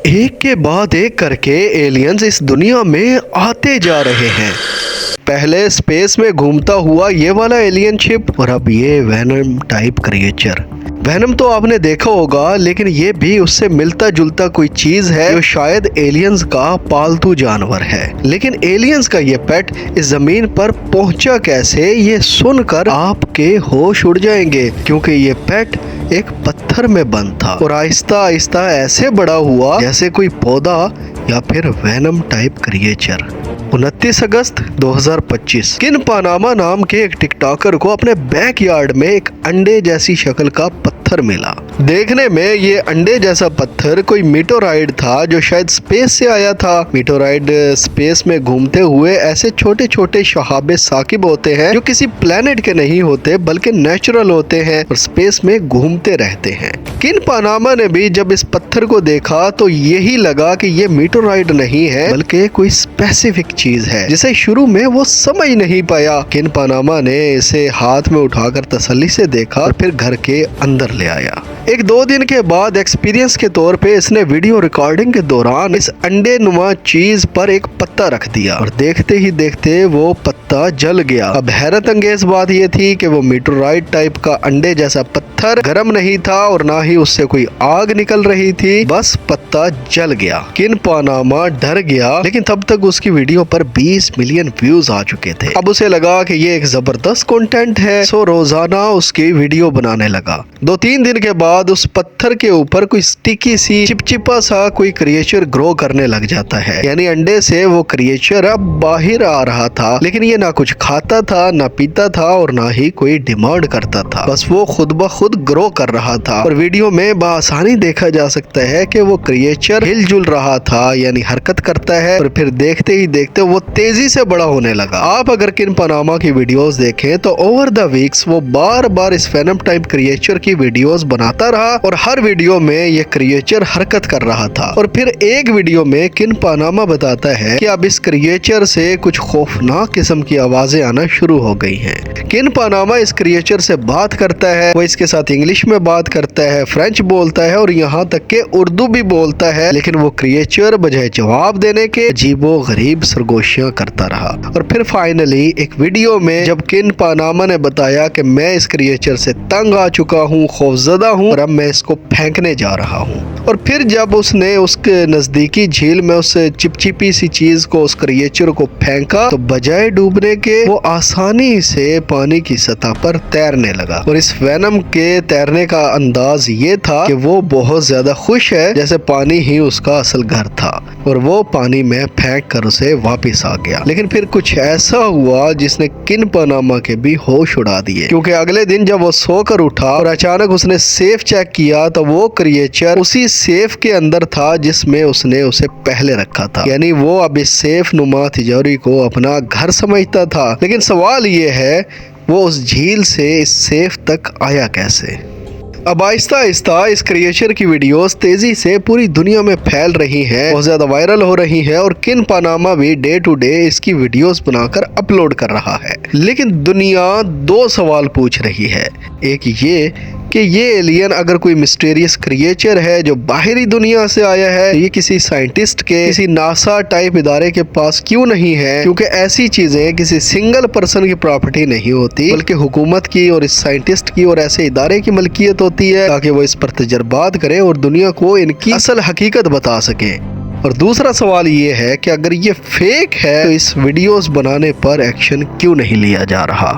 ایک کے بعد ایک کر کے ایلینز اس دنیا میں آتے جا رہے ہیں۔ پہلے اسپیس میں گھومتا ہوا یہ والا ایلین شپ، اور اب یہ وینم ٹائپ کریچر۔ وینم تو آپ نے دیکھا ہوگا، لیکن یہ بھی اس سے ملتا جلتا کوئی چیز ہے جو شاید ایلینز کا پالتو جانور ہے۔ لیکن ایلینز کا یہ پیٹ اس زمین پر پہنچا کیسے، یہ سن کر آپ کے ہوش اڑ جائیں گے، کیونکہ یہ پیٹ ایک پتھر میں بند تھا اور آہستہ آہستہ ایسے بڑا ہوا جیسے کوئی پودا یا پھر وینم ٹائپ کریچر۔ 29 اگست 2025 کن پاناما نام کے ایک ٹک ٹاکر کو اپنے بیک یارڈ میں ایک انڈے جیسی شکل کا پتھر ملا۔ دیکھنے میں یہ انڈے جیسا پتھر کوئی میٹورائڈ تھا جو شاید اسپیس سے آیا تھا۔ میٹورائڈ اسپیس میں گھومتے ہوئے ایسے چھوٹے چھوٹے شہاب ثاقب ہوتے ہیں جو کسی پلانٹ کے نہیں ہوتے بلکہ نیچرل ہوتے ہیں اور اسپیس میں گھومتے رہتے ہیں۔ کن پاناما نے بھی جب اس پتھر کو دیکھا تو یہی لگا کہ یہ میٹورائڈ نہیں ہے بلکہ کوئی اسپیسیفک چیز ہے جسے شروع میں وہ سمجھ نہیں پایا۔ کن پاناما نے اسے ہاتھ میں اٹھا کر تسلی سے دیکھا اور پھر گھر کے اندر لے آیا۔ ایک دو دن کے بعد ایکسپیرینس کے طور پہ اس نے ویڈیو ریکارڈنگ کے دوران اس انڈے نما چیز پر ایک پتا رکھ دیا اور دیکھتے ہی دیکھتے وہ پتا جل گیا۔ اب حیرت انگیز بات یہ تھی کہ وہ میٹورائڈ ٹائپ کا انڈے جیسا پتھر گرم نہیں تھا اور نہ ہی اس سے کوئی آگ نکل رہی تھی، بس پتا جل گیا۔ کن پاناما ڈر گیا، لیکن تب تک اس کی ویڈیو پر 20 ملین ویوز آ چکے تھے۔ اب اسے لگا کہ یہ ایک زبردست کنٹینٹ ہے، سو روزانہ اس کی ویڈیو بنانے لگا۔ 2-3 دن کے بعد اس پتھر کے اوپر کوئی سٹیکی سی چپچپا سا کوئی کریچر گرو کرنے لگ جاتا ہے، یعنی انڈے سے وہ کریچر اب باہر آ رہا تھا، لیکن یہ نہ کچھ کھاتا تھا، نہ پیتا تھا اور نہ ہی کوئی ڈیمانڈ کرتا تھا، بس وہ خود بخود گرو کر رہا تھا۔ اور ویڈیو میں بآسانی دیکھا جا سکتا ہے کہ وہ کریچر ہل جل رہا تھا، یعنی حرکت کرتا ہے، اور پھر دیکھتے ہی دیکھتے وہ تیزی سے بڑا ہونے لگا۔ آپ اگر کن پاناما کی ویڈیوز دیکھیں تو اوور دا ویکس وہ بار بار اس وینم ٹائپ کریچر کی ویڈیوز بناتا رہا اور ہر ویڈیو میں یہ کریچر حرکت کر رہا تھا۔ اور پھر ایک ویڈیو میں کن پاناما بتاتا ہے کہ اب اس کریچر سے کچھ خوفناک قسم کی آوازیں آنا شروع ہو گئی ہیں۔ کن پاناما اس کریچر سے بات کرتا ہے، وہ اس کے ساتھ انگلش میں بات کرتا ہے، فرینچ بولتا ہے اور یہاں تک کہ اردو بھی بولتا ہے، لیکن وہ کریچر بجائے جواب دینے کے عجیب و غریب سرگوشیاں کرتا رہا۔ اور پھر فائنلی ایک ویڈیو میں جب کن پاناما نے بتایا کہ میں اس کریچر سے تنگ آ چکا ہوں، خوفزدہ ہوں اور اب میں اس کو پھینکنے جا رہا ہوں، اور پھر جب اس نے اس کے نزدیکی جھیل میں اس چپچپی سی چیز کو، اس کریچر کو پھینکا تو بجائے ڈوبنے کے وہ آسانی سے پانی کی سطح پر تیرنے لگا۔ اور اس وینم کے تیرنے کا انداز یہ تھا کہ وہ بہت زیادہ خوش ہے، جیسے پانی ہی اس کا اصل گھر تھا، اور وہ پانی میں پھینک کر اسے واپس آ گیا۔ لیکن پھر کچھ ایسا ہوا جس نے کن پاناما کے بھی ہوش اڑا دیے، کیونکہ اگلے دن جب وہ سو کر اٹھا اور اچانک اس نے سیف چیک کیا تو وہ کریچر اسی سیف کے اندر تھا جس میں اس نے اسے پہلے رکھا تھا، یعنی وہ اب اس سیف نما تجوری کو اپنا گھر سمجھتا تھا۔ لیکن سوال یہ ہے وہ اس جھیل سے اس سیف تک آیا کیسے؟ اب آہستہ آہستہ اس کریچر کی ویڈیوز تیزی سے پوری دنیا میں پھیل رہی ہیں، بہت زیادہ وائرل ہو رہی ہیں، اور کن پاناما بھی ڈے ٹو ڈے اس کی ویڈیوز بنا کر اپلوڈ کر رہا ہے۔ لیکن دنیا 2 سوال پوچھ رہی ہے۔ ایک یہ کہ یہ ایلین اگر کوئی مسٹیریس کریچر ہے جو باہری دنیا سے آیا ہے، یہ کسی سائنٹسٹ کے، کسی ناسا ٹائپ ادارے کے پاس کیوں نہیں ہے؟ کیونکہ ایسی چیزیں کسی سنگل پرسن کی پراپرٹی نہیں ہوتی، بلکہ حکومت کی اور اس سائنٹسٹ کی اور ایسے ادارے کی ملکیت ہوتی ہے، تاکہ وہ اس پر تجربات کریں اور دنیا کو ان کی اصل حقیقت بتا سکیں۔ اور دوسرا سوال یہ ہے کہ اگر یہ فیک ہے تو اس ویڈیوز بنانے پر ایکشن کیوں نہیں لیا جا رہا؟